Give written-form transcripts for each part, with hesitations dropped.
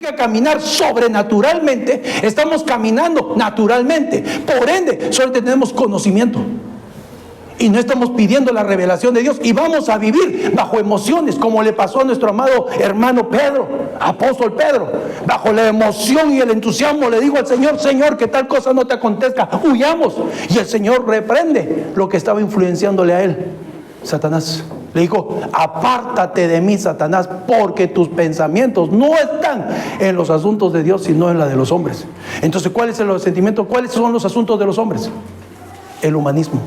a caminar sobrenaturalmente, estamos caminando naturalmente. Por ende, solo tenemos conocimiento. Y no estamos pidiendo la revelación de Dios. Y vamos a vivir bajo emociones, como le pasó a nuestro amado hermano Pedro, apóstol Pedro. Bajo la emoción y el entusiasmo le dijo al Señor: Señor, que tal cosa no te acontezca, huyamos. Y el Señor reprende lo que estaba influenciándole a él, Satanás. Le dijo: apártate de mí, Satanás, porque tus pensamientos no están en los asuntos de Dios, sino en la de los hombres. Entonces, ¿cuál es el sentimiento? ¿Cuáles son los asuntos de los hombres? El humanismo,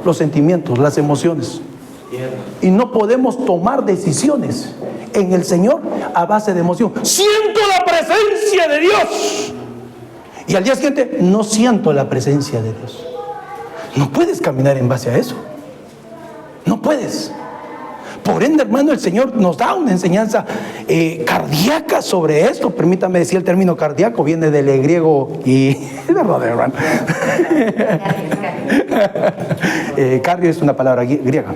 los sentimientos, las emociones. Y no podemos tomar decisiones en el Señor a base de emoción. Siento la presencia de Dios, y al día siguiente no siento la presencia de Dios. No puedes caminar en base a eso. No puedes. Por ende, hermano, el Señor nos da una enseñanza cardíaca sobre esto. Permítame decir, el término cardíaco viene del griego y... es verdad, hermano. Cardio es una palabra griega.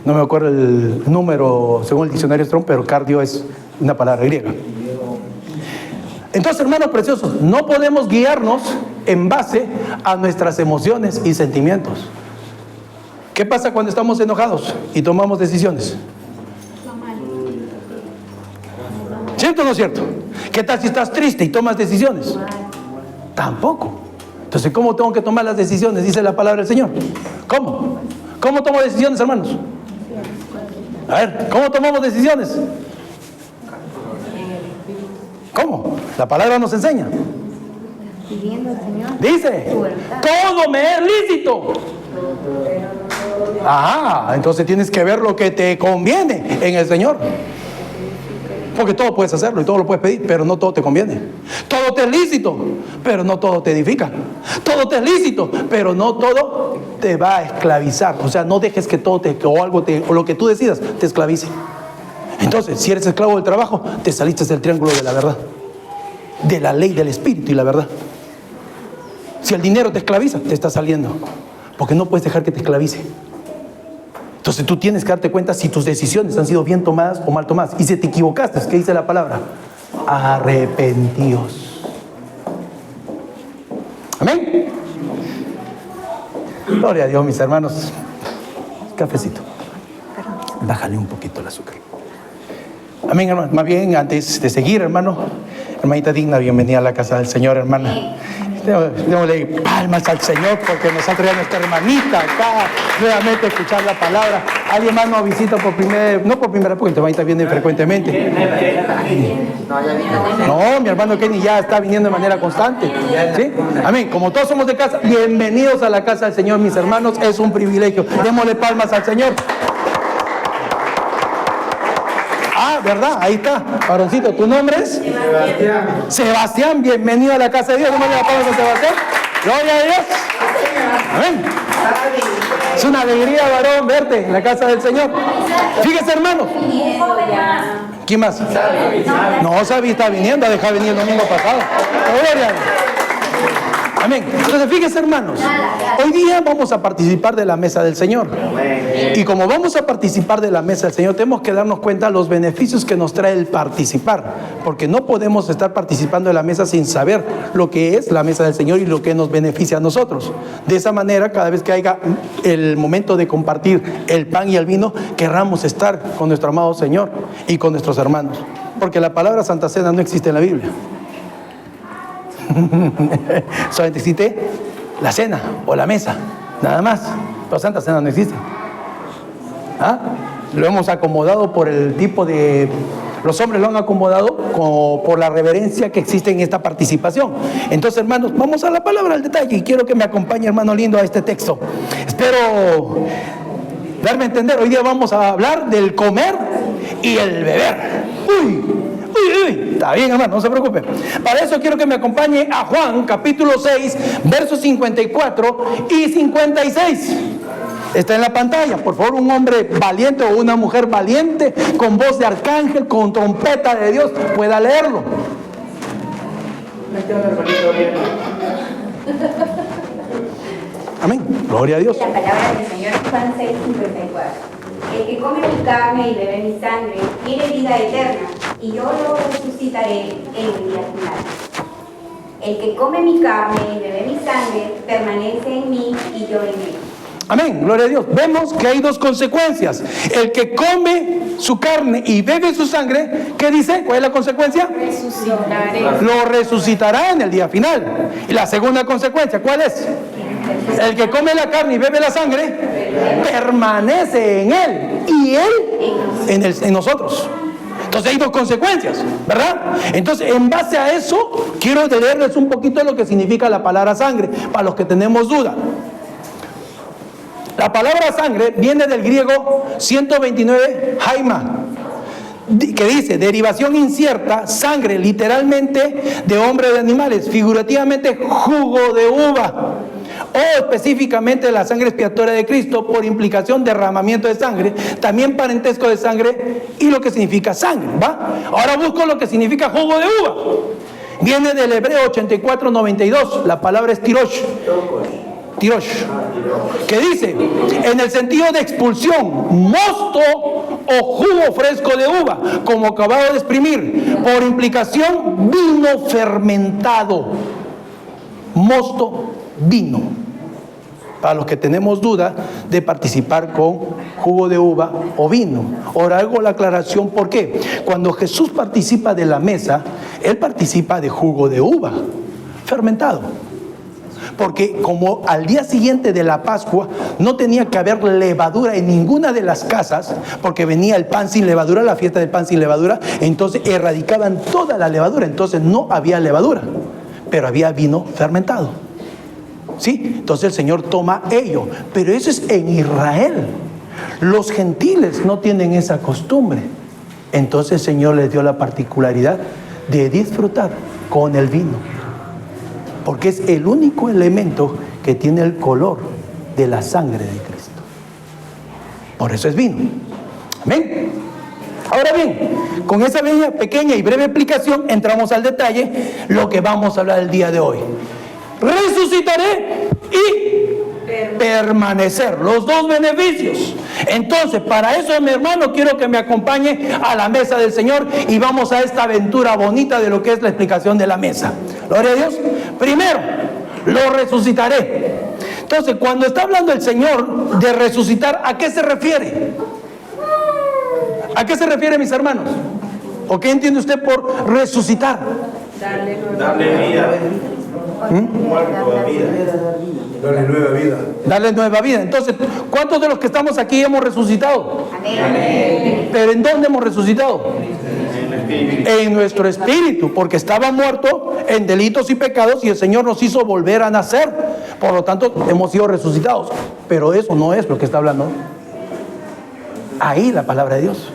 No me acuerdo el número según el diccionario Strong, pero cardio es una palabra griega. Entonces, hermanos preciosos, no podemos guiarnos en base a nuestras emociones y sentimientos. ¿Qué pasa cuando estamos enojados y tomamos decisiones? ¿Cierto o no es cierto? ¿Qué tal si estás triste y tomas decisiones? Tampoco. Entonces, ¿cómo tengo que tomar las decisiones? Dice la palabra del Señor. ¿Cómo? ¿Cómo tomo decisiones, hermanos? A ver, ¿cómo tomamos decisiones? ¿Cómo? La palabra nos enseña. Dice: todo me es lícito. Entonces tienes que ver lo que te conviene en el Señor. Porque todo puedes hacerlo y todo lo puedes pedir, pero no todo te conviene. Todo te es lícito, pero no todo te edifica. Todo te es lícito, pero no todo te va a esclavizar. O sea, no dejes que todo o lo que tú decidas te esclavice. Entonces, si eres esclavo del trabajo, te saliste del triángulo de la verdad, de la ley del espíritu y la verdad. Si el dinero te esclaviza, te está saliendo, porque no puedes dejar que te esclavice. Entonces tú tienes que darte cuenta si tus decisiones han sido bien tomadas o mal tomadas. Y si te equivocaste, ¿qué dice la palabra? Arrepentíos. Amén. Gloria a Dios, mis hermanos. Cafecito. Bájale un poquito el azúcar. Amén, hermano. Más bien, antes de seguir, hermano, hermanita Digna, bienvenida a la casa del Señor, hermana. Démosle palmas al Señor porque nos ha traído nuestra hermanita acá nuevamente a escuchar la palabra. Alguien más nos visita por no por primera, porque tu hermanita viene frecuentemente. No, mi hermano Kenny ya está viniendo de manera constante. ¿Sí? Amén. Como todos somos de casa, bienvenidos a la casa del Señor, mis hermanos. Es un privilegio. Démosle palmas al Señor. ¿Verdad? Ahí está, varoncito. ¿Tu nombre es? Sebastián, bienvenido a la casa de Dios. ¿Cómo le da palmas a Sebastián? Gloria a Dios. Amén. Es una alegría, varón, verte en la casa del Señor. Fíjese, hermano. ¿Quién más? No, Sabi está viniendo, ha dejado venir el domingo pasado. Gloria a Dios. Amén. Entonces, fíjense, hermanos, hoy día vamos a participar de la mesa del Señor. Y como vamos a participar de la mesa del Señor, tenemos que darnos cuenta de los beneficios que nos trae el participar. Porque no podemos estar participando de la mesa sin saber lo que es la mesa del Señor y lo que nos beneficia a nosotros. De esa manera, cada vez que haya el momento de compartir el pan y el vino, querramos estar con nuestro amado Señor y con nuestros hermanos. Porque la palabra Santa Cena no existe en la Biblia. Solamente existe la cena o la mesa, nada más. Pero Santa Cena no existe. Lo hemos acomodado por el tipo de... Los hombres lo han acomodado por la reverencia que existe en esta participación. Entonces, hermanos, vamos a la palabra al detalle. Y quiero que me acompañe, hermano lindo, a este texto. Espero darme a entender. Hoy día vamos a hablar del comer y el beber. Uy, está bien, hermano, no se preocupe. Para eso quiero que me acompañe a Juan, capítulo 6, versos 54 y 56. Está en la pantalla. Por favor, un hombre valiente o una mujer valiente, con voz de arcángel, con trompeta de Dios, pueda leerlo. Amén. Gloria a Dios. La palabra del Señor, Juan 6, 54. El que come mi carne y bebe mi sangre tiene vida eterna, y yo lo resucitaré resucitaré en el día final. El que come mi carne y bebe mi sangre permanece en mí y yo en él. Amén, gloria a Dios. Vemos que hay dos consecuencias. El que come su carne y bebe su sangre, ¿qué dice? ¿Cuál es la consecuencia? Resucitaré. Lo resucitará en el día final. Y la segunda consecuencia, ¿cuál es? El que come la carne y bebe la sangre permanece en él y él en nosotros. Entonces hay dos consecuencias, ¿verdad? Entonces, en base a eso, quiero leerles un poquito lo que significa la palabra sangre, para los que tenemos duda. La palabra sangre viene del griego 129 haima, que dice derivación incierta, sangre, literalmente de hombre o de animales, figurativamente jugo de uva, o específicamente la sangre expiatoria de Cristo, por implicación derramamiento de sangre, también parentesco de sangre y lo que significa sangre, ¿va? Ahora busco lo que significa jugo de uva. Viene del hebreo 84:92, la palabra es tirosh, que dice, en el sentido de expulsión, mosto o jugo fresco de uva, como acabado de exprimir, por implicación vino fermentado, mosto, vino. Para los que tenemos duda de participar con jugo de uva o vino. Ahora hago la aclaración, ¿por qué? Cuando Jesús participa de la mesa, Él participa de jugo de uva fermentado. Porque como al día siguiente de la Pascua no tenía que haber levadura en ninguna de las casas, porque venía el pan sin levadura, la fiesta del pan sin levadura, entonces erradicaban toda la levadura, entonces no había levadura, pero había vino fermentado. ¿Sí? Entonces el Señor toma ello, pero eso es en Israel. Los gentiles no tienen esa costumbre. Entonces el Señor les dio la particularidad de disfrutar con el vino, porque es el único elemento que tiene el color de la sangre de Cristo. Por eso es vino. Amén. Ahora bien, con esa pequeña y breve explicación entramos al detalle, lo que vamos a hablar el día de hoy. Resucitaré y permanecer, los dos beneficios. Entonces, para eso, mi hermano, quiero que me acompañe a la mesa del Señor y vamos a esta aventura bonita de lo que es la explicación de la mesa. Gloria a Dios. Primero, lo resucitaré. Entonces, cuando está hablando el Señor de resucitar, ¿a qué se refiere? ¿A qué se refiere, mis hermanos? ¿O qué entiende usted por resucitar? Darle vida. Muerto a vida. Darle nueva vida. Darle nueva vida. Entonces, ¿cuántos de los que estamos aquí hemos resucitado? Amén. ¿Pero en dónde hemos resucitado? En nuestro espíritu, porque estaba muerto en delitos y pecados y el Señor nos hizo volver a nacer. Por lo tanto, hemos sido resucitados. Pero eso no es lo que está hablando. Ahí la palabra de Dios.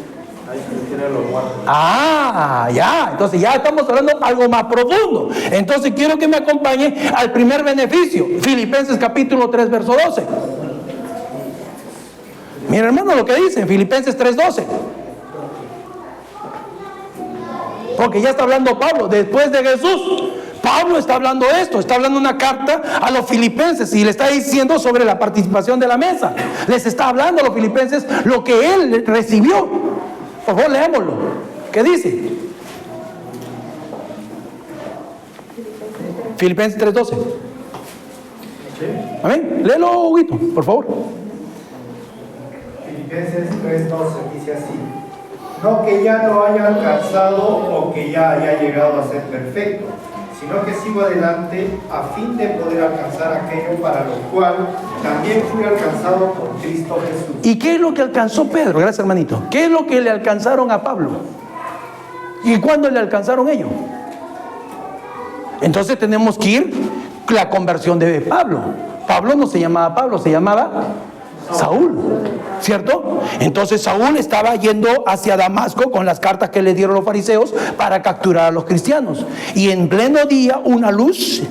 Ah, ya, entonces ya estamos hablando algo más profundo. Entonces quiero que me acompañe al primer beneficio, Filipenses capítulo 3, verso 12. Mira, hermano, lo que dice en Filipenses 3:12. Porque ya está hablando Pablo, después de Jesús. Pablo está hablando esto, está hablando una carta a los filipenses y le está diciendo sobre la participación de la mesa. Les está hablando a los filipenses lo que él recibió. Por favor, leámoslo. ¿Qué dice? Filipenses 3:12. Amén. Léelo, Huguito, por favor. Filipenses 3:12 dice así: no que ya no haya alcanzado o que ya haya llegado a ser perfecto, sino que sigo adelante a fin de poder alcanzar aquello para lo cual también fui alcanzado por Cristo Jesús. ¿Y qué es lo que alcanzó Pedro? Gracias, hermanito. ¿Qué es lo que le alcanzaron a Pablo? ¿Y cuándo le alcanzaron ellos? Entonces tenemos que ir la conversión de Pablo. Pablo no se llamaba Pablo, se llamaba Saúl, ¿cierto? Entonces Saúl estaba yendo hacia Damasco con las cartas que le dieron los fariseos para capturar a los cristianos. Y en pleno día una luz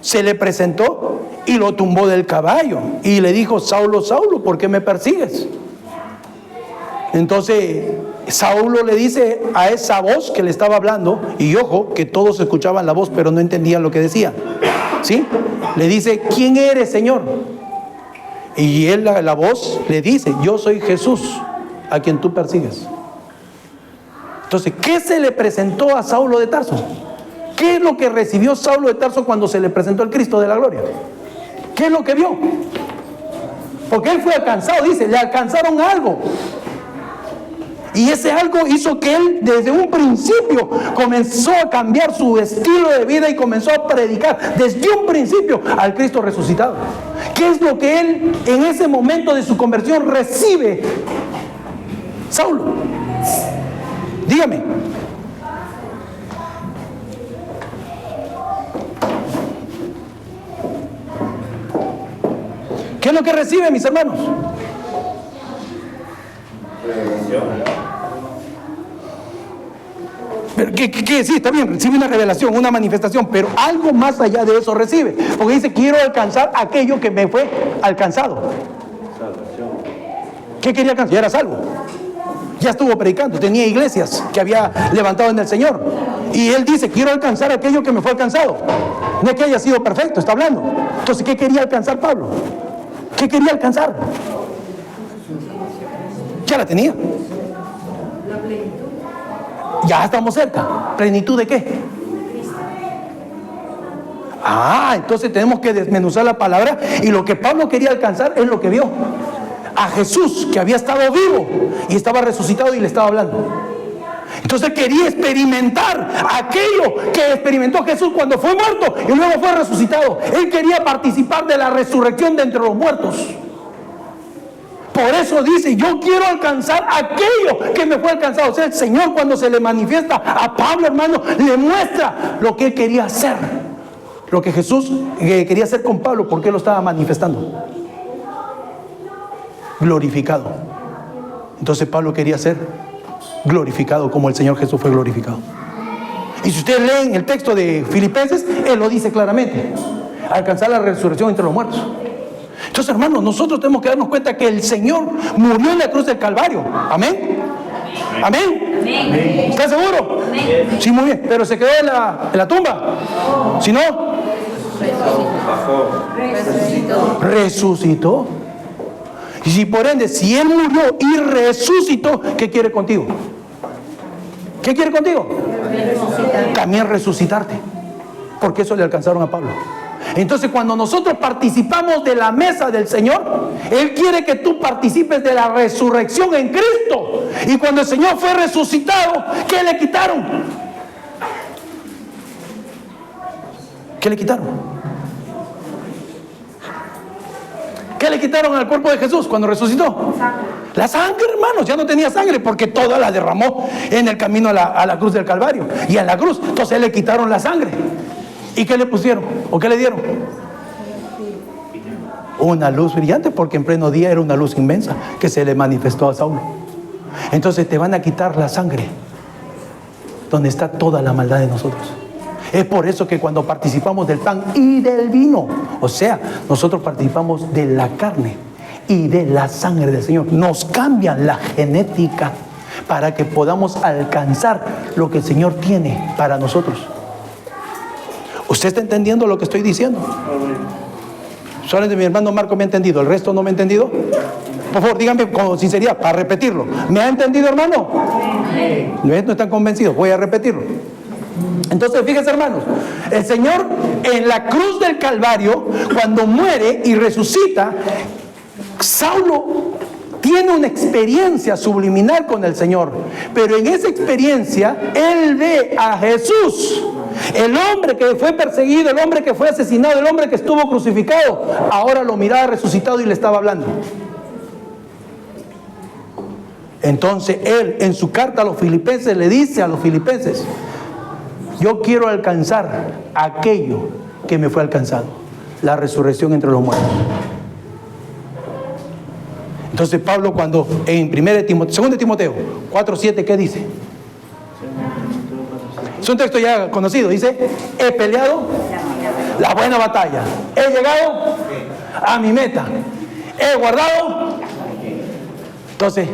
se le presentó y lo tumbó del caballo y le dijo: Saulo, Saulo, ¿por qué me persigues? Entonces Saulo le dice a esa voz que le estaba hablando, y ojo, que todos escuchaban la voz pero no entendían lo que decía, ¿sí? Le dice: ¿quién eres, Señor? Y él, la voz le dice: yo soy Jesús, a quien tú persigues. Entonces, ¿qué se le presentó a Saulo de Tarso? ¿Qué es lo que recibió Saulo de Tarso cuando se le presentó el Cristo de la gloria? ¿Qué es lo que vio? Porque él fue alcanzado, dice, le alcanzaron algo. Y ese algo hizo que él desde un principio comenzó a cambiar su estilo de vida y comenzó a predicar desde un principio al Cristo resucitado. ¿Qué es lo que él en ese momento de su conversión recibe? Saulo, dígame. ¿Qué es lo que recibe, mis hermanos? Pero ¿qué? Sí, está bien, recibe una revelación, una manifestación, pero algo más allá de eso recibe. Porque dice, quiero alcanzar aquello que me fue alcanzado. ¿Qué quería alcanzar? Ya era salvo. Ya estuvo predicando, tenía iglesias que había levantado en el Señor. Y él dice, quiero alcanzar aquello que me fue alcanzado. No es que haya sido perfecto, está hablando. Entonces, ¿qué quería alcanzar Pablo? ¿Qué quería alcanzar? Ya la tenía. La plenitud. Ya estamos cerca. ¿Plenitud de qué? Entonces tenemos que desmenuzar la palabra. Y lo que Pablo quería alcanzar es lo que vio. A Jesús, que había estado vivo y estaba resucitado y le estaba hablando. Entonces quería experimentar aquello que experimentó Jesús cuando fue muerto y luego fue resucitado. Él quería participar de la resurrección de entre los muertos. Por eso dice, yo quiero alcanzar aquello que me fue alcanzado. O sea, el Señor cuando se le manifiesta a Pablo, hermano, le muestra lo que él quería hacer. Lo que Jesús quería hacer con Pablo, porque él lo estaba manifestando. Glorificado. Entonces Pablo quería ser glorificado como el Señor Jesús fue glorificado. Y si ustedes leen el texto de Filipenses, él lo dice claramente: alcanzar la resurrección entre los muertos. Entonces, hermanos, nosotros tenemos que darnos cuenta que el Señor murió en la cruz del Calvario. Amén. Amén. Amén. ¿Está seguro? Amén. Sí, muy bien. Pero se quedó en la tumba. Si no, resucitó. Y si por ende, si Él murió y resucitó, ¿qué quiere contigo? ¿Qué quiere contigo? También resucitarte. Porque eso le alcanzaron a Pablo. Entonces, cuando nosotros participamos de la mesa del Señor, Él quiere que tú participes de la resurrección en Cristo. Y cuando el Señor fue resucitado, ¿qué le quitaron? ¿Qué le quitaron? ¿Qué le quitaron al cuerpo de Jesús cuando resucitó? La sangre, hermanos. Ya no tenía sangre porque toda la derramó en el camino a la cruz del Calvario. Y a la cruz, entonces le quitaron la sangre. ¿Y qué le pusieron? ¿O qué le dieron? Una luz brillante, porque en pleno día era una luz inmensa que se le manifestó a Saulo. Entonces te van a quitar la sangre, donde está toda la maldad de nosotros. Es por eso que cuando participamos del pan y del vino, o sea, nosotros participamos de la carne y de la sangre del Señor. Nos cambian la genética para que podamos alcanzar lo que el Señor tiene para nosotros. ¿Usted está entendiendo lo que estoy diciendo? Solamente mi hermano Marco me ha entendido, ¿el resto no me ha entendido? Por favor, díganme con sinceridad, para repetirlo. ¿Me ha entendido, hermano? No están convencidos, voy a repetirlo. Entonces, fíjense, hermanos, el Señor en la cruz del Calvario, cuando muere y resucita, Saulo tiene una experiencia subliminal con el Señor, pero en esa experiencia él ve a Jesús, el hombre que fue perseguido, el hombre que fue asesinado, el hombre que estuvo crucificado, ahora lo miraba resucitado y le estaba hablando. Entonces él en su carta a los filipenses le dice a los filipenses: yo quiero alcanzar aquello que me fue alcanzado, la resurrección entre los muertos. Entonces Pablo, cuando en 2 Timoteo 4:7, ¿qué dice? Es un texto ya conocido, dice: he peleado la buena batalla, he llegado a mi meta, he guardado. Entonces,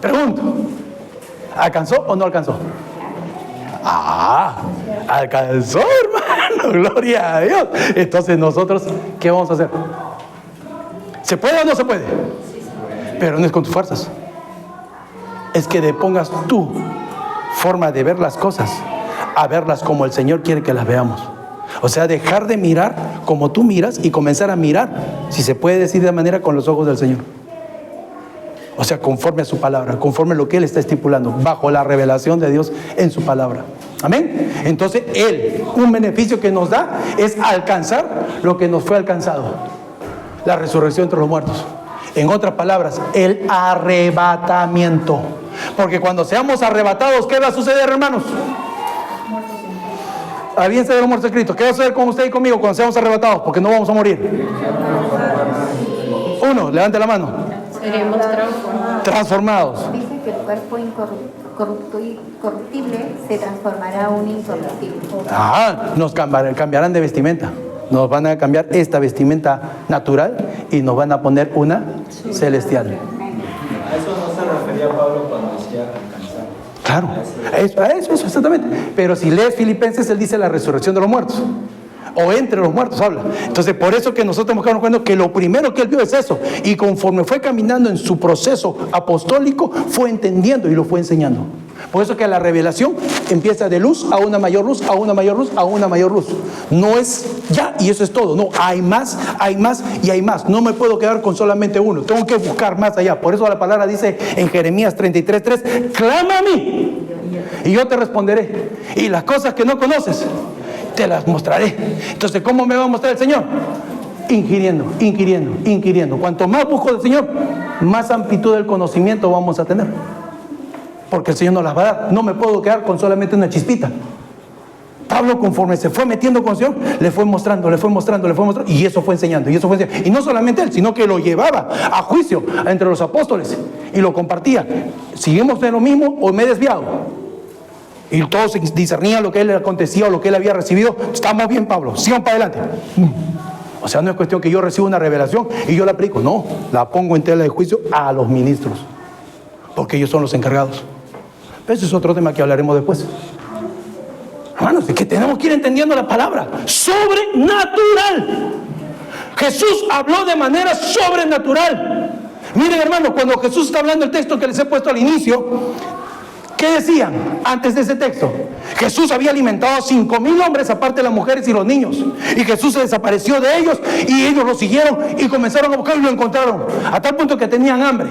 pregunto, ¿alcanzó o no alcanzó? Alcanzó, hermano, gloria a Dios. Entonces nosotros, ¿qué vamos a hacer? ¿Se puede o no se puede? Pero no es con tus fuerzas. Es que depongas tú forma de ver las cosas a verlas como el Señor quiere que las veamos. O sea, dejar de mirar como tú miras y comenzar a mirar, si se puede decir de manera, con los ojos del Señor. O sea, conforme a su palabra, conforme a lo que Él está estipulando, bajo la revelación de Dios en su palabra. Amén. Entonces, Él, un beneficio que nos da es alcanzar lo que nos fue alcanzado: la resurrección entre los muertos. En otras palabras, el arrebatamiento. Porque cuando seamos arrebatados, ¿qué va a suceder, hermanos? Bien se ve los muertos escritos. ¿Qué va a suceder con usted y conmigo cuando seamos arrebatados? Porque no vamos a morir. Uno, levante la mano. Seremos Transformados. Dice que el cuerpo incorruptible se transformará a un incorruptible. Nos cambiarán de vestimenta. Nos van a cambiar esta vestimenta natural y nos van a poner una celestial. A eso no se refería Pablo cuando decía alcanzar. Claro, a eso exactamente. Pero si lees Filipenses, él dice la resurrección de los muertos, o entre los muertos habla. Entonces, por eso que nosotros tenemos que darnos cuenta que lo primero que él vio es eso, y conforme fue caminando en su proceso apostólico, fue entendiendo y lo fue enseñando. Por eso que la revelación empieza de luz a una mayor luz, a una mayor luz, a una mayor luz. No es ya y eso es todo. No, hay más y hay más. No me puedo quedar con solamente uno. Tengo que buscar más allá. Por eso la palabra dice en Jeremías 33:3, clama a mí y yo te responderé. Y las cosas que no conoces, te las mostraré. Entonces, ¿cómo me va a mostrar el Señor? Inquiriendo. Cuanto más busco del Señor, más amplitud del conocimiento vamos a tener. Porque el Señor nos las va a dar. No me puedo quedar con solamente una chispita. Pablo, conforme se fue metiendo con el Señor, le fue mostrando, y eso fue enseñando, y no solamente él, sino que lo llevaba a juicio entre los apóstoles y lo compartía. ¿Seguimos en lo mismo o me he desviado? Y todos discernían lo que él acontecía o lo que él había recibido. Estamos bien, Pablo, sigan para adelante. O sea, no es cuestión que yo reciba una revelación y yo la aplico. No, la pongo en tela de juicio a los ministros, porque ellos son los encargados. Pero ese es otro tema que hablaremos después. Hermanos, es que tenemos que ir entendiendo la palabra sobrenatural. Jesús habló de manera sobrenatural. Miren, hermanos, cuando Jesús está hablando el texto que les he puesto al inicio, ¿qué decían antes de ese texto? Jesús había alimentado a 5,000 hombres, aparte de las mujeres y los niños. Y Jesús se desapareció de ellos y ellos lo siguieron y comenzaron a buscarlo y lo encontraron. A tal punto que tenían hambre.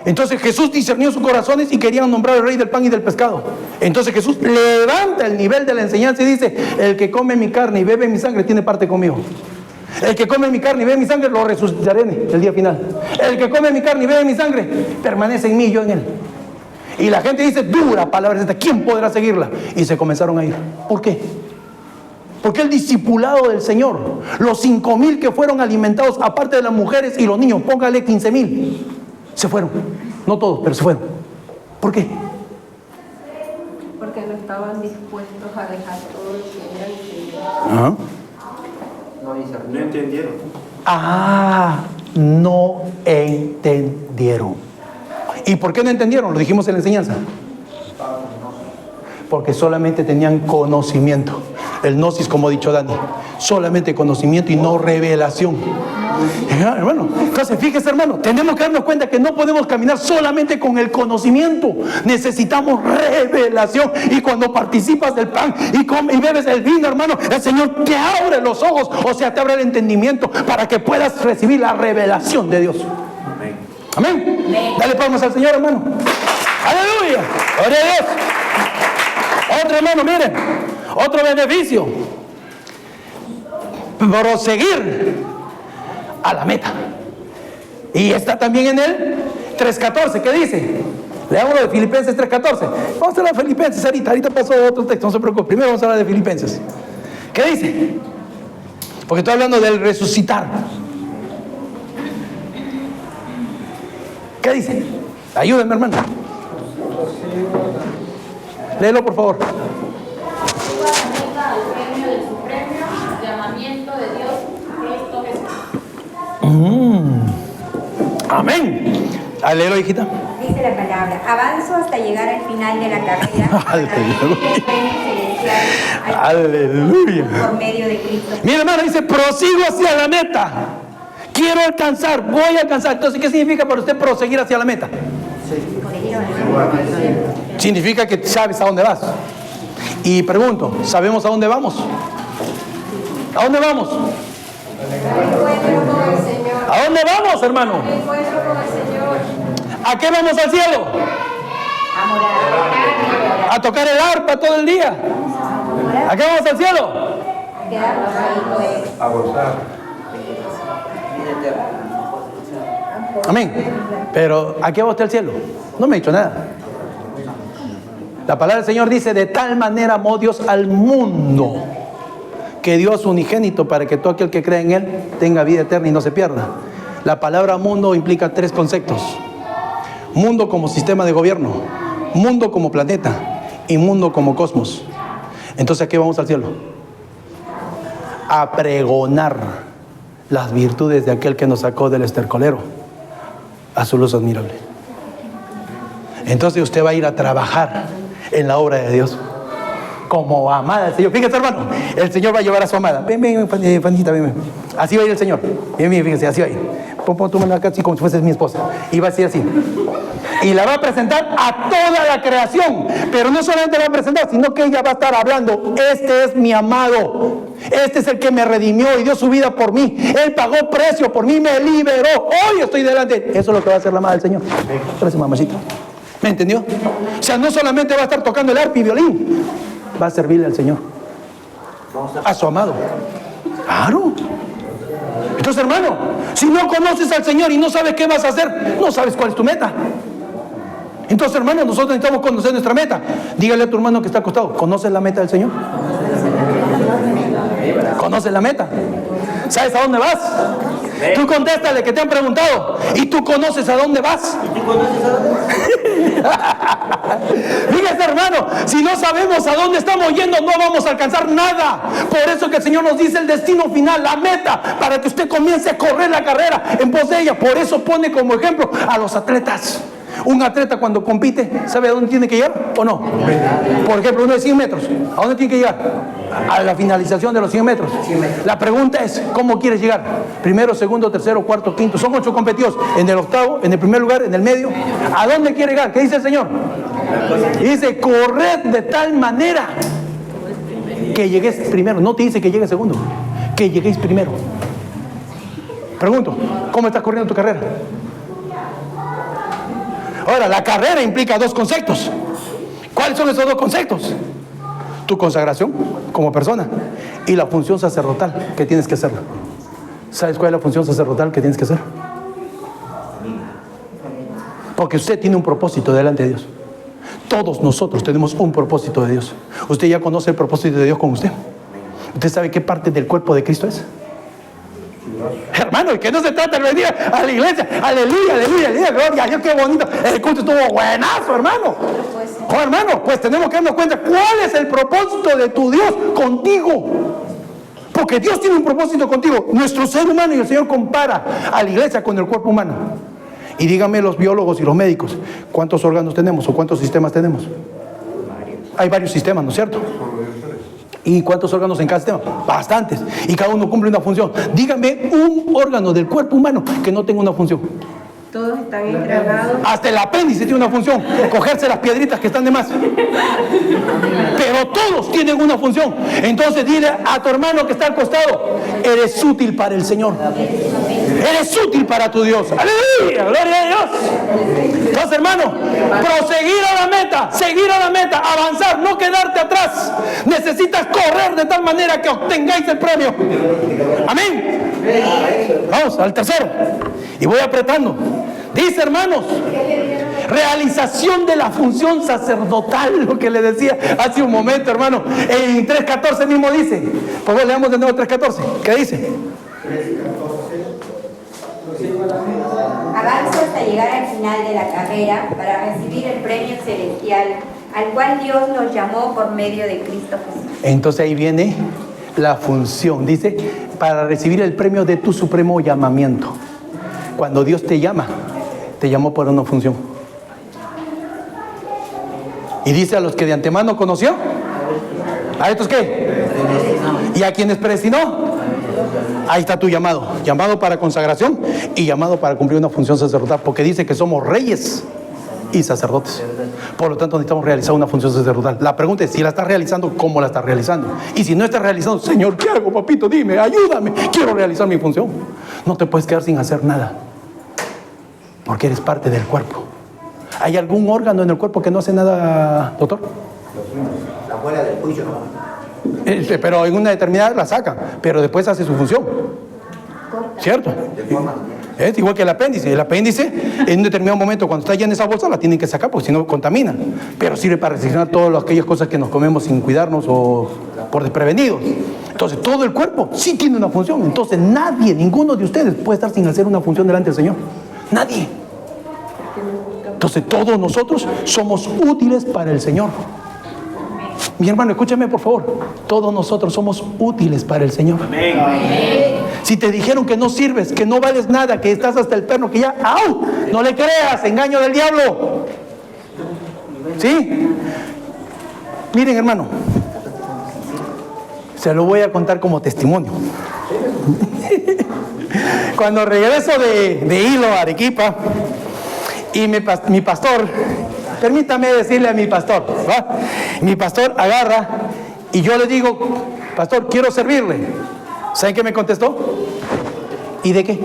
Entonces Jesús discernió sus corazones y querían nombrar al rey del pan y del pescado. Entonces Jesús levanta el nivel de la enseñanza y dice: el que come mi carne y bebe mi sangre tiene parte conmigo. El que come mi carne y bebe mi sangre lo resucitaré en el día final. El que come mi carne y bebe mi sangre permanece en mí y yo en él. Y la gente dice: dura palabra esta, ¿quién podrá seguirla? Y se comenzaron a ir. ¿Por qué? Porque el discipulado del Señor, los 5,000 que fueron alimentados, aparte de las mujeres y los niños, póngale 15,000, se fueron. No todos, pero se fueron. ¿Por qué? Porque no estaban dispuestos a dejar todo lo que era el Señor. ¿Ah? No entendieron. No entendieron. ¿Y por qué no entendieron? Lo dijimos en la enseñanza. Porque solamente tenían conocimiento. El gnosis, como ha dicho Dani, solamente conocimiento y no revelación. Hermano, entonces fíjese, hermano, tenemos que darnos cuenta que no podemos caminar solamente con el conocimiento. Necesitamos revelación. Y cuando participas del pan y bebes el vino, hermano, el Señor te abre los ojos, o sea, te abre el entendimiento para que puedas recibir la revelación de Dios. Amén. Amén. Dale palmas al Señor, hermano. Aleluya. Gloria a Dios. Otro, hermano, miren, otro beneficio: proseguir a la meta. Y está también en el 3:14. ¿Qué dice? Leamos lo de Filipenses 3:14. Vamos a hablar de Filipenses ahorita pasó otro texto, no se preocupe. Primero vamos a hablar de Filipenses. ¿Qué dice? Porque estoy hablando del resucitar. ¿Qué dice? Ayúdenme, hermano. Léelo, por favor. Amén. Léelo, hijita. Dice la palabra: avanzo hasta llegar al final de la carrera. Aleluya. Por medio de Cristo. Mi hermano dice: prosigo hacia la meta. Quiero alcanzar, voy a alcanzar. Entonces, ¿qué significa para usted proseguir hacia la meta? Significa que sabes a dónde vas. Y pregunto, ¿sabemos a dónde vamos? ¿A dónde vamos? Encuentro con el Señor. ¿A dónde vamos, hermano? Encuentro con el Señor. ¿A qué vamos al cielo? A morar. A tocar el arpa todo el día. ¿A qué vamos al cielo? Quedarnos ahí, pues. A gozar. Amén. Pero ¿a qué va usted al cielo? No me ha dicho nada. La palabra del Señor dice: de tal manera amó Dios al mundo, que dio a su unigénito para que todo aquel que cree en Él tenga vida eterna y no se pierda. La palabra mundo implica tres conceptos: mundo como sistema de gobierno, mundo como planeta y mundo como cosmos. Entonces, ¿a qué vamos al cielo? A pregonar las virtudes de aquel que nos sacó del estercolero a su luz admirable. Entonces usted va a ir a trabajar en la obra de Dios como amada del Señor. Fíjese, hermano, el Señor va a llevar a su amada. Ven, Fanita, ven. Así va a ir el Señor. Bien, fíjese, así va a ir. Pon tu mano acá así como si fueses mi esposa. Y va a ser así. Y la va a presentar a toda la creación. Pero no solamente la va a presentar, sino que ella va a estar hablando: este es mi amado, este es el que me redimió y dio su vida por mí. Él pagó precio por mí, me liberó. Hoy estoy delante. Eso es lo que va a hacer la amada del Señor. Gracias, mamacita. ¿Me entendió? O sea, no solamente va a estar tocando el arpa y violín, va a servirle al Señor, a su amado. Claro. Entonces, hermano, si no conoces al Señor y no sabes qué vas a hacer, no sabes cuál es tu meta. Entonces, hermano, nosotros necesitamos conocer nuestra meta. Dígale a tu hermano que está acostado: ¿conoces la meta del Señor? ¿Conoces la meta? ¿Sabes a dónde vas? Tú contéstale que te han preguntado: ¿y tú conoces a dónde vas? Fíjate, hermano, si no sabemos a dónde estamos yendo, no vamos a alcanzar nada. Por eso que el Señor nos dice el destino final, la meta, para que usted comience a correr la carrera en pos de ella. Por eso pone como ejemplo a los atletas. Un atleta cuando compite, ¿sabe a dónde tiene que llegar o no? Por ejemplo, uno de 100 metros, ¿a dónde tiene que llegar? A la finalización de los 100 metros. La pregunta es: ¿cómo quieres llegar? Primero, segundo, tercero, cuarto, quinto. Son 8 competidos. En el octavo, en el primer lugar, en el medio. ¿A dónde quiere llegar? ¿Qué dice el Señor? Dice: corred de tal manera que llegues primero. No te dice que llegues segundo, que lleguéis primero. Pregunto: ¿cómo estás corriendo tu carrera? Ahora, la carrera implica dos conceptos. ¿Cuáles son esos dos conceptos? Tu consagración como persona y la función sacerdotal que tienes que hacer. ¿Sabes cuál es la función sacerdotal que tienes que hacer? Porque usted tiene un propósito delante de Dios. Todos nosotros tenemos un propósito de Dios. ¿Usted ya conoce el propósito de Dios con usted? ¿Usted sabe qué parte del cuerpo de Cristo es? Hermano, y que no se trata de venir a la iglesia. Aleluya, gloria a Dios, qué bonito. El culto estuvo buenazo, hermano. Oh, hermano, pues tenemos que darnos cuenta cuál es el propósito de tu Dios contigo. Porque Dios tiene un propósito contigo. Nuestro ser humano, y el Señor compara a la iglesia con el cuerpo humano. Y díganme los biólogos y los médicos, ¿cuántos órganos tenemos o cuántos sistemas tenemos? Hay varios sistemas, ¿no es cierto? ¿Y cuántos órganos en cada sistema? Bastantes. Y cada uno cumple una función. Dígame un órgano del cuerpo humano que no tenga una función. Todos están entregados. Hasta el apéndice tiene una función: cogerse las piedritas que están de más. Pero todos tienen una función. Entonces dile a tu hermano que está al costado: eres útil para el Señor. Eres útil para tu Dios. ¡Aleluya! ¡Gloria a Dios! Entonces, hermano, proseguir a la meta, seguir a la meta, avanzar, no quedarte atrás. Necesitas correr de tal manera que obtengáis el premio. Amén. Vamos al tercero. Y voy apretando. Dice, hermanos, realización de la función sacerdotal, lo que le decía hace un momento, hermano. En 3.14 mismo dice. Por favor, leamos de nuevo 3.14. ¿Qué dice? Avanzo hasta llegar al final de la carrera para recibir el premio celestial al cual Dios nos llamó por medio de Cristo Jesús. Entonces ahí viene la función. Dice: para recibir el premio de tu supremo llamamiento. Cuando Dios te llama, te llamó por una función. Y dice: a los que de antemano conoció, ¿a estos qué? ¿Y a quienes predestinó? Ahí está tu llamado. Llamado para consagración y llamado para cumplir una función sacerdotal. Porque dice que somos reyes y sacerdotes. Por lo tanto, necesitamos realizar una función sacerdotal. La pregunta es, si la estás realizando, ¿cómo la estás realizando? Y si no estás realizando, Señor, ¿qué hago, papito? Dime, ayúdame, quiero realizar mi función. No te puedes quedar sin hacer nada, porque eres parte del cuerpo. ¿Hay algún órgano en el cuerpo que no hace nada, doctor? La muela del juicio no. Pero en una determinada la sacan, pero después hace su función. ¿Cierto? Es igual que el apéndice. El apéndice, en un determinado momento, cuando está ya en esa bolsa, la tienen que sacar porque si no contamina. Pero sirve para recepcionar todas aquellas cosas que nos comemos sin cuidarnos o por desprevenidos. Entonces, todo el cuerpo sí tiene una función. Entonces, nadie, ninguno de ustedes puede estar sin hacer una función delante del Señor. Nadie. Entonces, todos nosotros somos útiles para el Señor. Mi hermano, escúchame por favor. Todos nosotros somos útiles para el Señor. Amén. Si te dijeron que no sirves, que no vales nada, que estás hasta el perno, que ya, ¡au! No le creas, engaño del diablo. ¿Sí? Miren, hermano, se lo voy a contar como testimonio. Cuando regreso de Hilo a Arequipa, y mi pastor, permítame decirle a mi pastor, ¿va? Mi pastor agarra y yo le digo, pastor, quiero servirle. ¿Saben qué me contestó? ¿Y de qué?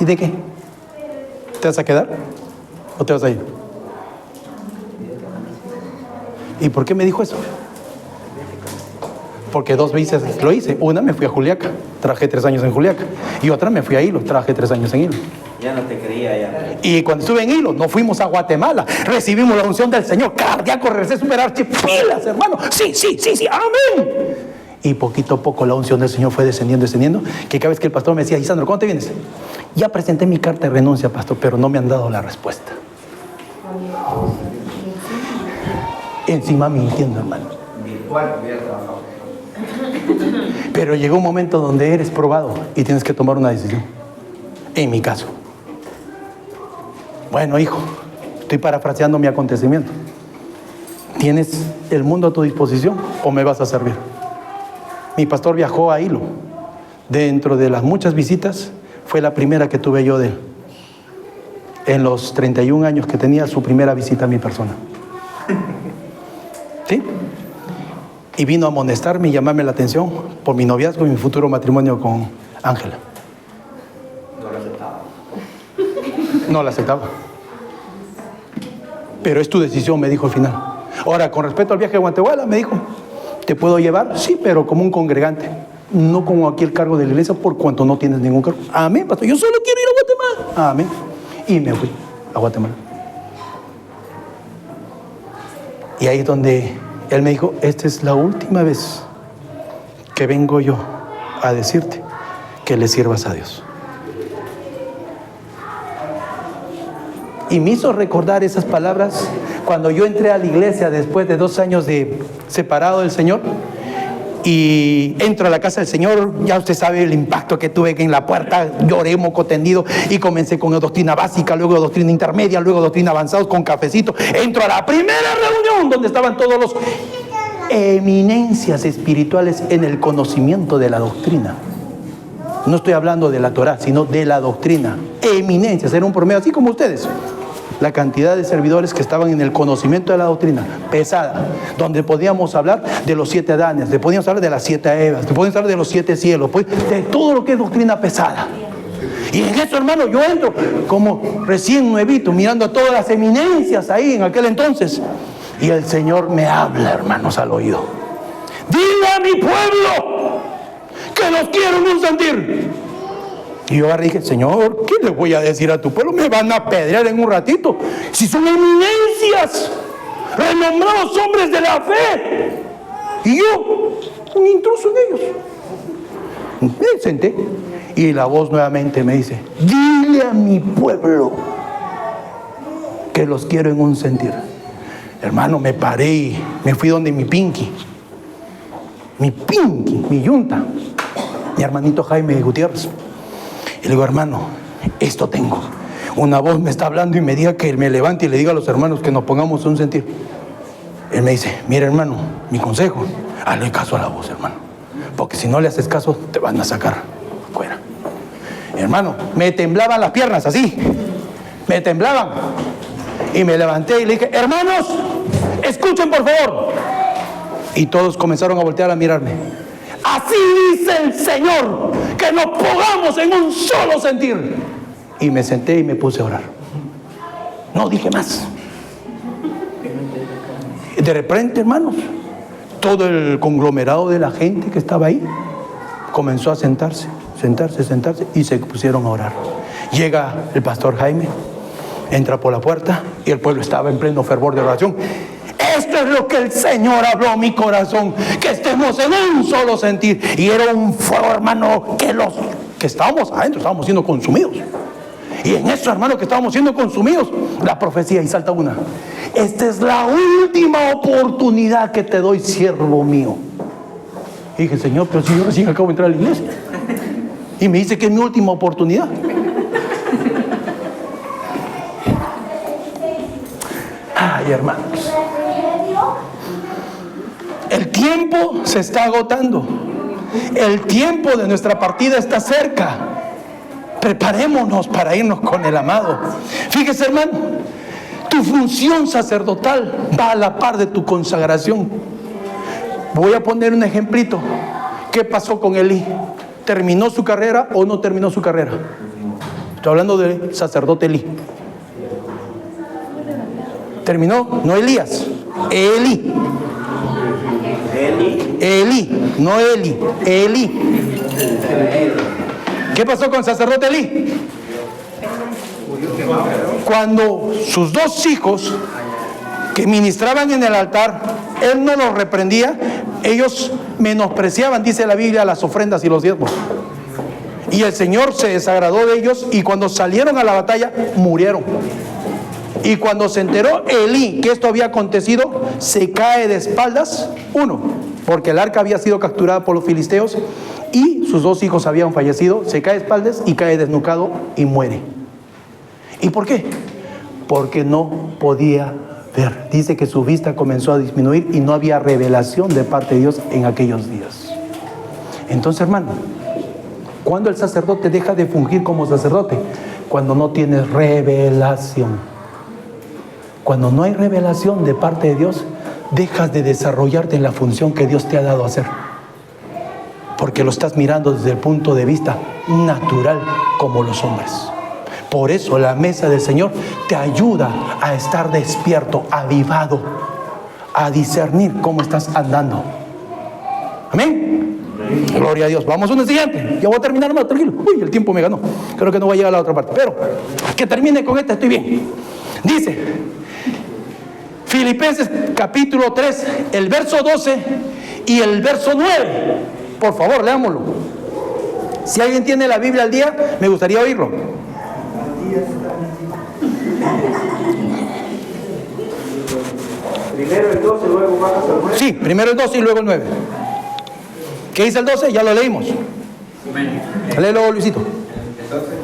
¿Y de qué? ¿Te vas a quedar o te vas a ir? ¿Y por qué me dijo eso? Porque 2 veces lo hice. Una me fui a Juliaca, trabajé 3 años en Juliaca. Y otra me fui a Hilo, trabajé 3 años en Hilo. Ya no te creía ya. Y cuando estuve en Hilo, nos fuimos a Guatemala, recibimos la unción del Señor, cardíaco, regresé super archipilas, hermano. Sí, amén. Y poquito a poco la unción del Señor fue descendiendo, que cada vez que el pastor me decía, Isandro, ¿cómo te vienes? Ya presenté mi carta de renuncia, pastor, pero no me han dado la respuesta. Encima mintiendo, hermano. Pero llegó un momento donde eres probado y tienes que tomar una decisión. En mi caso. Bueno, hijo, estoy parafraseando mi acontecimiento. ¿Tienes el mundo a tu disposición o me vas a servir? Mi pastor viajó a Hilo. Dentro de las muchas visitas, fue la primera que tuve yo de él. En los 31 años que tenía, su primera visita a mi persona. ¿Sí? Y vino a amonestarme y llamarme la atención por mi noviazgo y mi futuro matrimonio con Ángela. No la aceptaba. Pero es tu decisión, me dijo al final. Ahora, con respecto al viaje a Guatemala, me dijo, ¿te puedo llevar? Sí, pero como un congregante. No como aquí el cargo de la iglesia, por cuanto no tienes ningún cargo. Amén, pastor. Yo solo quiero ir a Guatemala. Amén. Y me fui a Guatemala. Y ahí es donde él me dijo, esta es la última vez que vengo yo a decirte que le sirvas a Dios. Y me hizo recordar esas palabras cuando yo entré a la iglesia después de 2 años de separado del Señor. Y entro a la casa del Señor, ya usted sabe el impacto que tuve en la puerta, lloré moco tendido y comencé con doctrina básica, luego doctrina intermedia, luego doctrina avanzada con cafecito. Entro a la primera reunión donde estaban todos los eminencias espirituales en el conocimiento de la doctrina. No estoy hablando de la Torá, sino de la doctrina. Eminencias, era un promedio así como ustedes. La cantidad de servidores que estaban en el conocimiento de la doctrina pesada, donde podíamos hablar de los 7 Adanes, podíamos hablar de las 7 Evas, podíamos hablar de los 7 cielos, de todo lo que es doctrina pesada. Y en eso, hermano, yo entro como recién nuevito, mirando a todas las eminencias ahí en aquel entonces. Y el Señor me habla, hermanos, al oído. Dile a mi pueblo que los quiero en un sentir. Y yo dije, Señor, ¿qué le voy a decir a tu pueblo? Me van a apedrear en un ratito. Si son eminencias, renombrados hombres de la fe. Y yo, un intruso en ellos. Me senté y la voz nuevamente me dice, dile a mi pueblo que los quiero en un sentir. Hermano, me paré y me fui donde mi pinky, mi yunta, mi hermanito Jaime Gutiérrez. Y le digo, hermano, esto tengo. Una voz me está hablando y me diga que me levante y le diga a los hermanos que nos pongamos un sentir. Él me dice, mira, hermano, mi consejo, hazle caso a la voz, hermano. Porque si no le haces caso, te van a sacar fuera. Hermano, me temblaban las piernas así. Me temblaban. Y me levanté y le dije, hermanos, escuchen por favor. Y todos comenzaron a voltear a mirarme. Así dice el Señor, que nos pongamos en un solo sentir. Y me senté y me puse a orar. No dije más. De repente, hermanos, todo el conglomerado de la gente que estaba ahí comenzó a sentarse y se pusieron a orar. Llega el pastor Jaime, entra por la puerta y el pueblo estaba en pleno fervor de oración. Esto es lo que el Señor habló a mi corazón, que estemos en un solo sentir. Y era un fuego, hermano, que estábamos adentro, estábamos siendo consumidos. Y en eso, hermano, que estábamos siendo consumidos, la profecía, y salta una. Esta es la última oportunidad que te doy, siervo mío. Y dije, Señor, pero si yo recién acabo de entrar a la iglesia. Y me dice que es mi última oportunidad. Ay, hermanos, el tiempo se está agotando. El tiempo de nuestra partida está cerca. Preparémonos para irnos con el amado. Fíjese, hermano, tu función sacerdotal va a la par de tu consagración. Voy a poner un ejemplito. ¿Qué pasó con Elí? ¿Terminó su carrera o no terminó su carrera? Estoy hablando del sacerdote Elí. ¿Terminó? No Elías, Elí. Elí, no Eli, Elí. ¿Qué pasó con el sacerdote Elí? Cuando sus dos hijos que ministraban en el altar, él no los reprendía, ellos menospreciaban, dice la Biblia, las ofrendas y los diezmos. Y el Señor se desagradó de ellos y cuando salieron a la batalla, murieron. Y cuando se enteró Elí que esto había acontecido, se cae de espaldas, porque el arca había sido capturada por los filisteos y sus dos hijos habían fallecido, se cae de espaldas y cae desnucado y muere. ¿Y por qué? Porque no podía ver. Dice que su vista comenzó a disminuir y no había revelación de parte de Dios en aquellos días. Entonces, hermano, ¿cuándo el sacerdote deja de fungir como sacerdote? Cuando no tienes revelación. Cuando no hay revelación de parte de Dios, dejas de desarrollarte en la función que Dios te ha dado a hacer. Porque lo estás mirando desde el punto de vista natural como los hombres. Por eso la mesa del Señor te ayuda a estar despierto, avivado, a discernir cómo estás andando. Amén. Gloria a Dios. Vamos a una siguiente. Ya voy a terminar, hermano, tranquilo. Uy, el tiempo me ganó. Creo que no voy a llegar a la otra parte. Pero que termine con esta, estoy bien. Dice Filipenses capítulo 3, el verso 12 y el verso 9. Por favor, leámoslo. Si alguien tiene la Biblia al día, me gustaría oírlo. Primero el 12, luego bajas al 9. Sí, primero el 12 y luego el 9. ¿Qué dice el 12? Ya lo leímos. Léelo, Luisito. Entonces,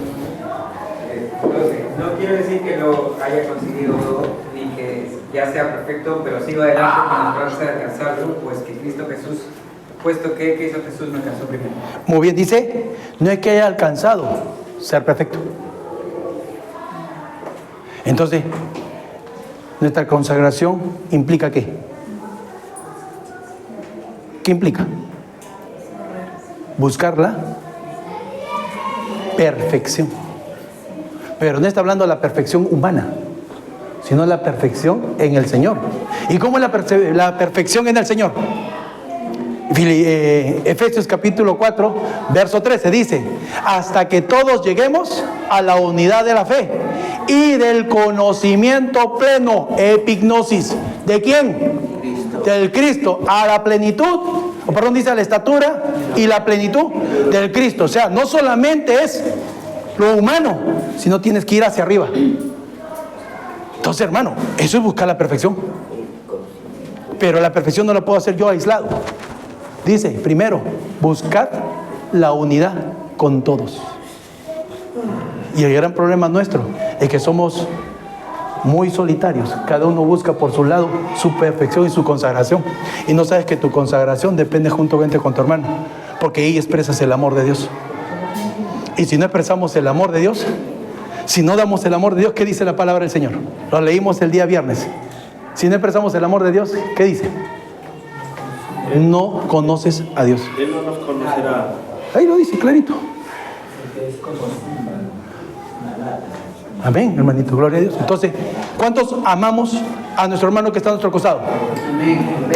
no quiero decir que lo haya conseguido todo, ni que ya sea perfecto, pero sigo adelante con la esperanza de alcanzarlo, pues que Cristo Jesús, puesto que Cristo Jesús me alcanzó primero. Muy bien, dice, no es que haya alcanzado ser perfecto. Entonces, nuestra consagración implica ¿qué? ¿Qué implica? Buscar la perfección. Pero no está hablando de la perfección humana, sino la perfección en el Señor. ¿Y cómo es la perfección en el Señor? Efesios capítulo 4, verso 13 dice: hasta que todos lleguemos a la unidad de la fe y del conocimiento pleno, epignosis. ¿De quién? Cristo. Del Cristo, a la plenitud, dice a la estatura y la plenitud del Cristo. O sea, no solamente es lo humano, sino tienes que ir hacia arriba. Entonces, hermano, eso es buscar la perfección. Pero la perfección no la puedo hacer yo aislado. Dice, primero, buscad la unidad con todos. Y el gran problema nuestro es que somos muy solitarios. Cada uno busca por su lado su perfección y su consagración. Y no sabes que tu consagración depende juntamente con tu hermano, porque ahí expresas el amor de Dios. Y si no expresamos el amor de Dios, Si no damos el amor de Dios, ¿qué dice la palabra del Señor? Lo leímos el día viernes. Si no expresamos el amor de Dios, ¿qué dice? No conoces a Dios. Él no nos conocerá. Ahí lo dice clarito. Amén, hermanito, gloria a Dios. Entonces, ¿cuántos amamos a nuestro hermano que está a nuestro costado?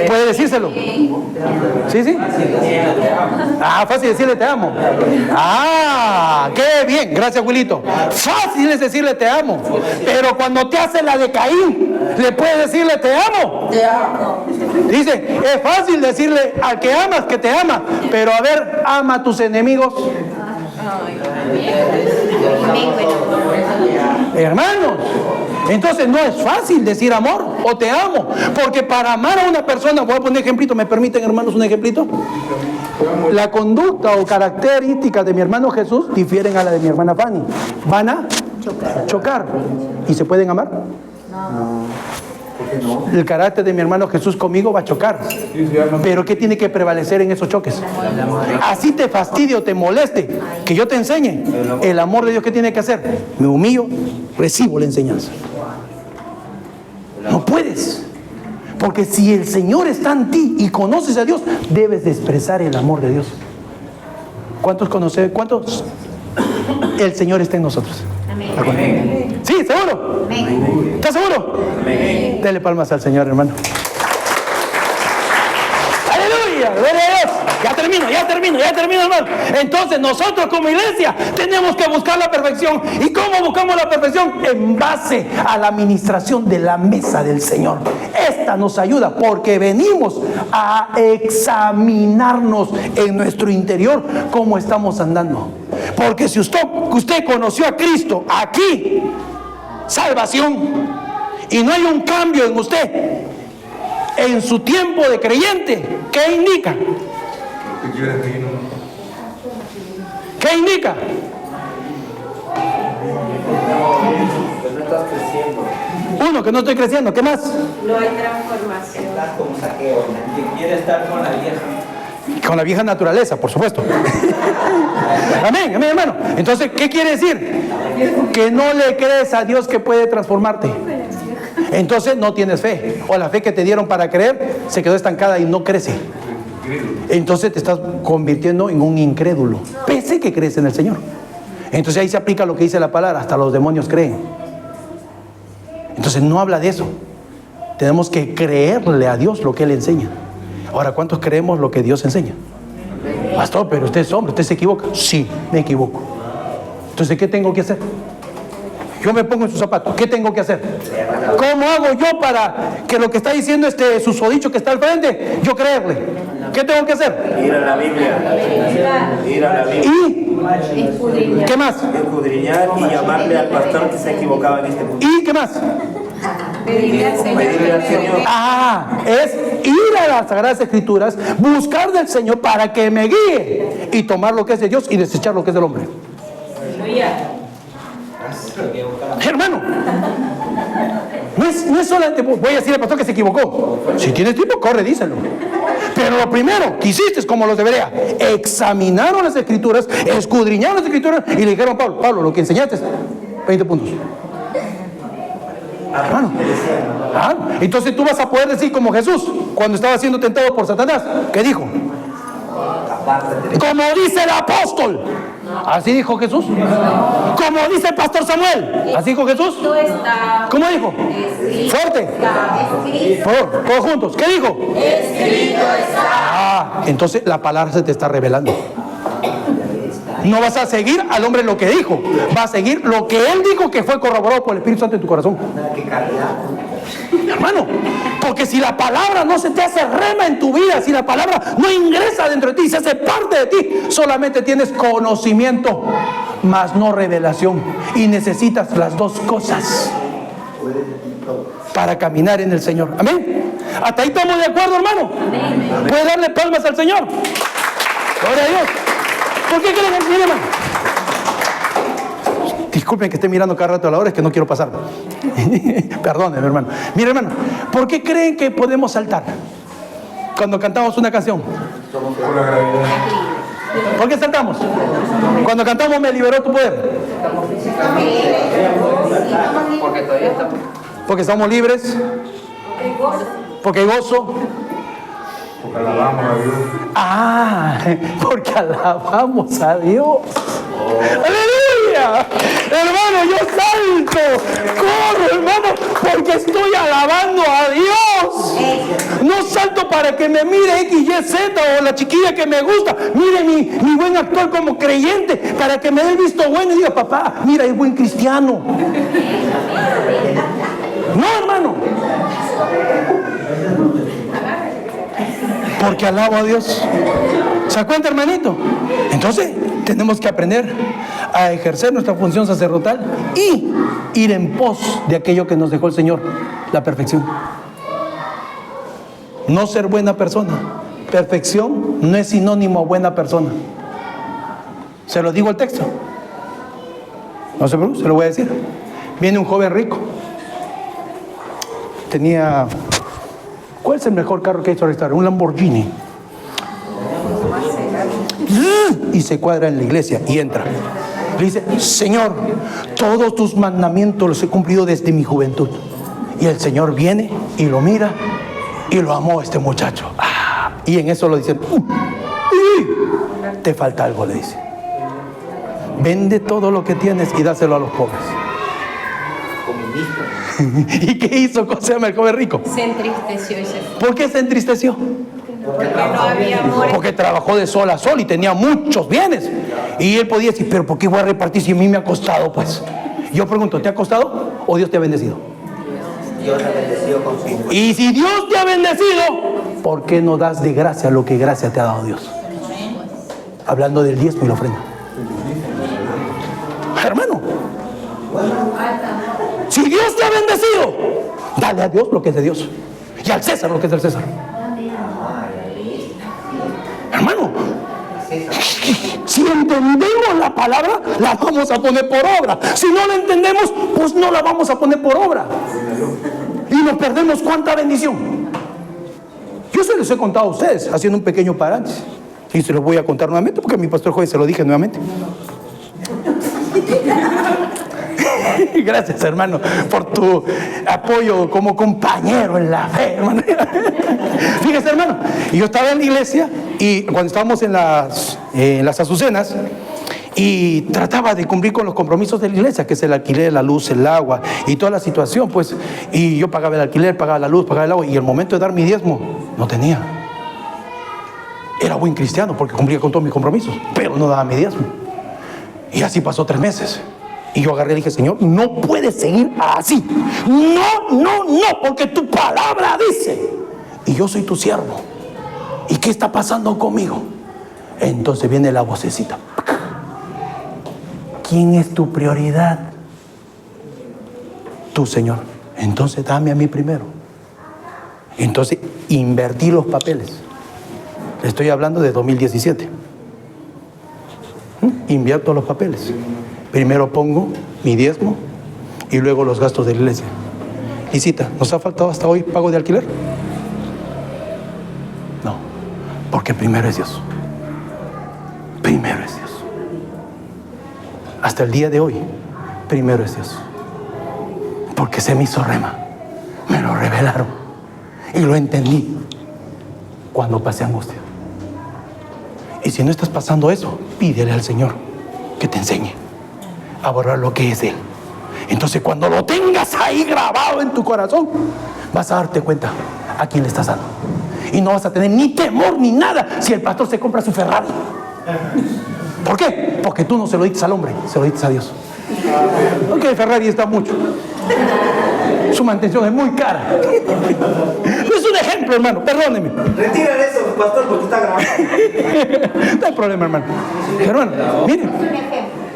¿Puede decírselo? ¿Sí, sí? Ah, fácil decirle te amo. Ah, qué bien, gracias, Wilito. Fácil es decirle te amo. Pero cuando te hace la de Caín, ¿le puedes decirle te amo? Dice, es fácil decirle al que amas que te ama. Pero a ver, ama a tus enemigos. Hermanos, entonces no es fácil decir amor o te amo, porque para amar a una persona, voy a poner un ejemplito, ¿me permiten, hermanos, un ejemplito? La conducta o características de mi hermano Jesús difieren a la de mi hermana Fanny. Van a chocar. ¿Y se pueden amar? El carácter de mi hermano Jesús conmigo va a chocar. Pero ¿qué tiene que prevalecer en esos choques? Así te fastidie o te moleste, que yo te enseñe. El amor de Dios, ¿qué tiene que hacer? Me humillo, recibo la enseñanza. No puedes. Porque si el Señor está en ti y conoces a Dios, debes de expresar el amor de Dios. ¿Cuántos conocen? ¿Cuántos? El Señor está en nosotros. Amén. ¿Sí? ¿Seguro? Amén. ¿Estás seguro? Amén. Dele palmas al Señor, hermano. ¡Aleluya! ¡Gloria a Dios! Ya termino, hermano. Entonces nosotros como iglesia tenemos que buscar la perfección. ¿Y cómo buscamos la perfección? En base a la administración de la mesa del Señor. Esta nos ayuda porque venimos a examinarnos en nuestro interior cómo estamos andando. Porque si usted conoció a Cristo aquí, salvación, y no hay un cambio en usted en su tiempo de creyente, ¿qué indica? ¿Qué indica? Que no estás creciendo. Uno, que no estoy creciendo. ¿Qué más? No hay transformación. Estás como Saqueo. Que quiere estar con la vieja. Con la vieja naturaleza, por supuesto. Amén, amén, hermano. Entonces, ¿qué quiere decir? Que no le crees a Dios que puede transformarte. Entonces no tienes fe. O la fe que te dieron para creer se quedó estancada y no crece. Entonces te estás convirtiendo en un incrédulo, pese que crees en el Señor. Entonces ahí se aplica lo que dice la palabra, hasta los demonios creen. Entonces no habla de eso. Tenemos que creerle a Dios lo que Él enseña. Ahora, ¿cuántos creemos lo que Dios enseña? Pastor, pero usted es hombre, ¿usted se equivoca? Sí, me equivoco. Entonces, ¿qué tengo que hacer? Yo me pongo en sus zapatos, ¿qué tengo que hacer? ¿Cómo hago yo para que lo que está diciendo este susodicho que está al frente, yo creerle? ¿Qué tengo que hacer? Ir a la Biblia. Ir a la Biblia. ¿Y qué más? Escudriñar y llamarle al pastor que se equivocaba en este punto. ¿Y qué más? Pedirle al Pedirle al Señor. Ah, es ir a las Sagradas Escrituras, buscar del Señor para que me guíe y tomar lo que es de Dios y desechar lo que es del hombre. Hermano, no es solamente voy a decir al pastor que se equivocó. Si tienes tiempo, corre, díselo. Pero lo primero que hiciste es como los debería. Examinaron las Escrituras, escudriñaron las Escrituras y le dijeron a Pablo, lo que enseñaste es 20 puntos. Hermano, entonces tú vas a poder decir como Jesús cuando estaba siendo tentado por Satanás. ¿Qué dijo? Como dice el apóstol. Así dijo Jesús. Como dice el pastor Samuel. Así dijo Jesús. ¿Cómo dijo? Fuerte. Todos juntos. ¿Qué dijo? Escrito está. Entonces la palabra se te está revelando. No vas a seguir al hombre lo que dijo, vas a seguir lo que él dijo, que fue corroborado por el Espíritu Santo en tu corazón. Hermano, porque si la palabra no se te hace rema en tu vida, si la palabra no ingresa dentro de ti, se hace parte de ti, solamente tienes conocimiento, mas no revelación. Y necesitas las dos cosas para caminar en el Señor. Amén. ¿Hasta ahí estamos de acuerdo, hermano? ¿Puede darle palmas al Señor? Gloria a Dios. ¿Por qué creen, mire, hermano? Disculpen que esté mirando cada rato a la hora, es que no quiero pasar. Perdónenme, hermano. Mire, hermano, ¿por qué creen que podemos saltar cuando cantamos una canción? Por la gravedad. ¿Por qué saltamos? Cuando cantamos me liberó tu poder. Porque todavía estamos. Porque estamos libres. Porque hay gozo. Porque alabamos a Dios. Ah, porque alabamos a Dios. ¡Aleluya! Hermano, yo salto, corro, hermano, porque estoy alabando a Dios. No salto para que me mire X, Y, Z o la chiquilla que me gusta. Mire mi buen actor como creyente, para que me dé el visto bueno y diga, papá, mira, es buen cristiano. No, hermano. Porque alabo a Dios. ¿Se da cuenta, hermanito? Entonces, tenemos que aprender a ejercer nuestra función sacerdotal y ir en pos de aquello que nos dejó el Señor, la perfección. No ser buena persona. Perfección no es sinónimo a buena persona. Se lo digo al texto. No se preocupe, se lo voy a decir. Viene un joven rico. Tenía... ¿Cuál es el mejor carro que hay sobre esta? Un Lamborghini. Y se cuadra en la iglesia y entra. Le dice, Señor, todos tus mandamientos los he cumplido desde mi juventud. Y el Señor viene y lo mira y lo amó a este muchacho. Y en eso lo dicen, te falta algo, le dice. Vende todo lo que tienes y dáselo a los pobres. ¿Y qué hizo? ¿Cómo se llama el joven rico? Se entristeció y se fue. ¿Por qué se entristeció? Porque no había amor. Porque trabajó de sol a sol y tenía muchos bienes. Y él podía decir, pero ¿por qué voy a repartir si a mí me ha costado? Pues yo pregunto, ¿te ha costado o Dios te ha bendecido? Dios ha bendecido con su... Y si Dios te ha bendecido, ¿por qué no das de gracia lo que gracia te ha dado Dios? Hablando del diezmo y la ofrenda. Hermano, si Dios te ha bendecido, dale a Dios lo que es de Dios y al César lo que es del César. Hermano, si entendemos la palabra, la vamos a poner por obra. Si no la entendemos, pues no la vamos a poner por obra. Y nos perdemos cuánta bendición. Yo se los he contado a ustedes, haciendo un pequeño paréntesis. Y se los voy a contar nuevamente, porque a mi pastor juez se lo dije nuevamente. Gracias, hermano, por tu apoyo como compañero en la fe, hermano. Fíjese, hermano, yo estaba en la iglesia y cuando estábamos en las azucenas y trataba de cumplir con los compromisos de la iglesia, que es el alquiler, la luz, el agua y toda la situación, pues, y yo pagaba el alquiler, pagaba la luz, pagaba el agua, y el momento de dar mi diezmo, no tenía. Era buen cristiano porque cumplía con todos mis compromisos, pero no daba mi diezmo. Y así pasó 3 meses. Y yo agarré y dije, Señor, no puedes seguir así. No, porque tu palabra dice. Y yo soy tu siervo. ¿Y qué está pasando conmigo? Entonces viene la vocecita. ¿Quién es tu prioridad? Tú, Señor. Entonces dame a mí primero. Entonces invertí los papeles. Estoy hablando de 2017. Invierto los papeles. Primero pongo mi diezmo y luego los gastos de la iglesia. Lisita, ¿nos ha faltado hasta hoy pago de alquiler? No, porque primero es Dios. Primero es Dios. Hasta el día de hoy, primero es Dios. Porque se me hizo rema. Me lo revelaron. Y lo entendí cuando pasé angustia. Y si no estás pasando eso, pídele al Señor que te enseñe a borrar lo que es de Él. Entonces cuando lo tengas ahí grabado en tu corazón, vas a darte cuenta a quién le estás dando. Y no vas a tener ni temor ni nada si el pastor se compra su Ferrari. ¿Por qué? Porque tú no se lo dices al hombre, se lo dices a Dios. Porque el Ferrari está mucho. Su mantención es muy cara. Es un ejemplo, hermano, perdóneme. Retiren eso, pastor, porque está grabando. No hay problema, hermano. Hermano, miren,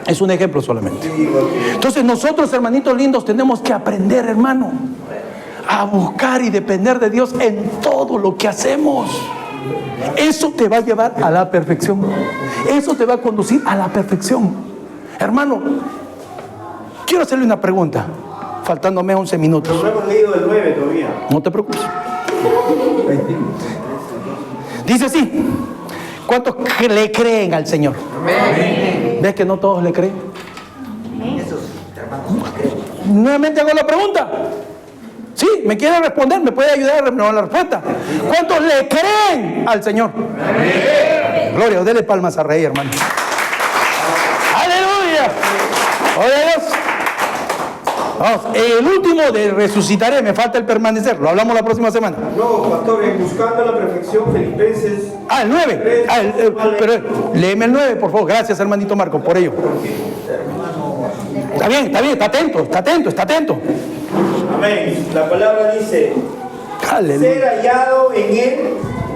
es un ejemplo solamente. Entonces nosotros, hermanitos lindos, tenemos que aprender, hermano, a buscar y depender de Dios en todo lo que hacemos. Eso te va a llevar a la perfección. Eso te va a conducir a la perfección. Hermano, quiero hacerle una pregunta, faltándome 11 minutos. Pero no hemos leído el 9 todavía. No te preocupes. Dice así: ¿Cuántos le creen al Señor? Amén. ¿Ves que no todos le creen? Nuevamente hago la pregunta. Sí, me quiere responder, me puede ayudar a renovar la respuesta. ¿Cuántos le creen al Señor? Gloria, dele palmas a Rey, hermano. ¡Aleluya! ¡Gloria a Dios! Vamos, el último de resucitaré, me falta el permanecer. Lo hablamos la próxima semana. No, pastor, en buscando la perfección, Filipenses. El 9. Pero léeme el 9, por favor. Gracias, hermanito Marco, por ello. Está bien, está atento. Amén. La palabra dice: Aleluya. ser hallado en él,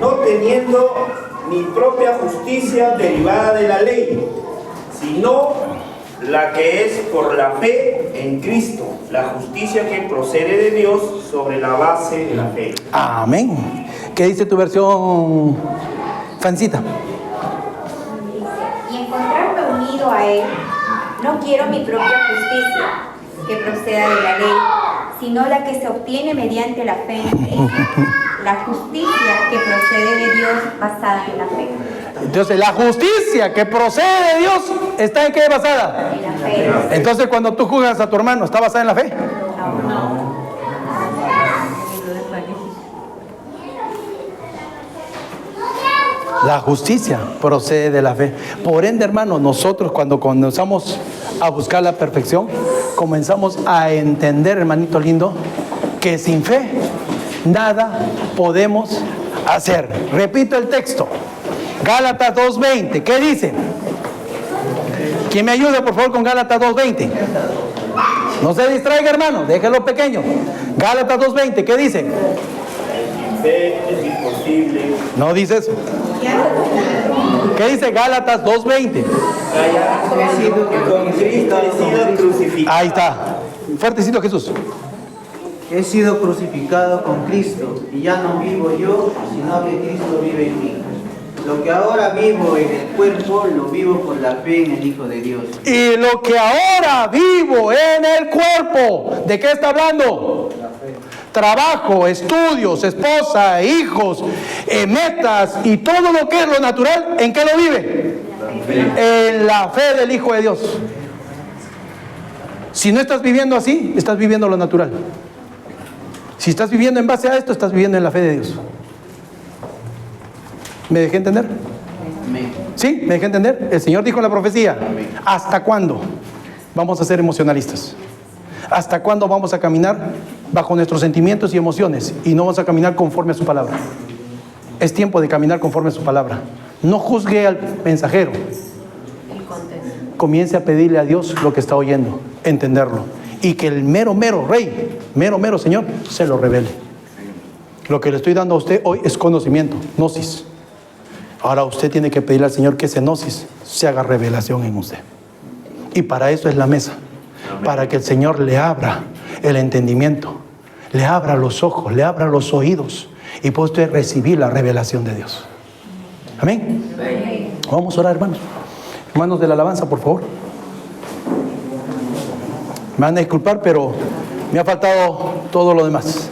no teniendo mi propia justicia derivada de la ley, sino la que es por la fe en Cristo, la justicia que procede de Dios sobre la base de la fe. Amén. ¿Qué dice tu versión, Fancita? Y encontrarme unido a Él, no quiero mi propia justicia que proceda de la ley, sino la que se obtiene mediante la fe en Cristo, la justicia que procede de Dios basada en la fe. Entonces, la justicia que procede de Dios está en qué basada. En la fe. Entonces, cuando tú juzgas a tu hermano, ¿está basada en la fe? La justicia procede de la fe. Por ende, hermano, nosotros cuando comenzamos a buscar la perfección, comenzamos a entender, hermanito lindo, que sin fe nada podemos hacer. Repito el texto. Gálatas 2:20. ¿Qué dice? ¿Quién me ayuda, por favor, con Gálatas 2:20? No se distraiga, hermano, déjelo pequeño. Gálatas 2:20, ¿qué dice? Sin fe es imposible. No dice eso. ¿Qué dice Gálatas 2:20? Con Cristo he sido crucificado. Ahí está. Fuertecito, Jesús. He sido crucificado con Cristo, y ya no vivo yo, sino que Cristo vive en mí. Lo que ahora vivo en el cuerpo, lo vivo por la fe en el Hijo de Dios. Y lo que ahora vivo en el cuerpo, ¿de qué está hablando? Trabajo, estudios, esposa, hijos, metas y todo lo que es lo natural, ¿en qué lo vive? En la fe del Hijo de Dios. Si no estás viviendo así, estás viviendo lo natural. Si estás viviendo en base a esto, estás viviendo en la fe de Dios. ¿Me dejé entender? Amén. ¿Sí? ¿Me dejé entender? El Señor dijo en la profecía: ¿hasta cuándo vamos a ser emocionalistas? ¿Hasta cuándo vamos a caminar bajo nuestros sentimientos y emociones y no vamos a caminar conforme a su palabra? Es tiempo de caminar conforme a su palabra. No juzgue al mensajero. Comience a pedirle a Dios lo que está oyendo, entenderlo, y que el mero rey, mero Señor, se lo revele. Lo que le estoy dando a usted hoy es conocimiento, gnosis. Ahora usted tiene que pedirle al Señor que ese gnosis se haga revelación en usted. Y para eso es la mesa. Para que el Señor le abra el entendimiento, le abra los ojos, le abra los oídos, y pueda usted recibir la revelación de Dios. Amén. Vamos a orar, hermanos. Hermanos de la alabanza, por favor. Me van a disculpar, pero me ha faltado todo lo demás.